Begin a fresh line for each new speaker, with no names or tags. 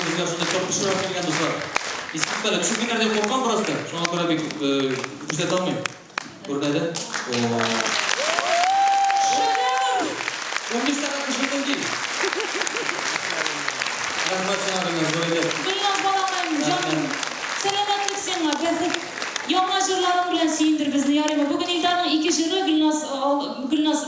bizga shunday tortishib kelgan do'stlar. Istiqbal tushunganlar deb qo'rqaman birozda. Shunga ko'ra ko'rsata olmayman. Ko'rinadi. 15 daqiqa qishloqdan keling. Rahmat sanag'ingiz bo'ladi.
Gulnoz bolamam, jonim. Salomatlik senga, Ferhat. Yangi jurlarim bilan suyundir bizni yorima. Bugun Ildarning 2 juri Gulnoz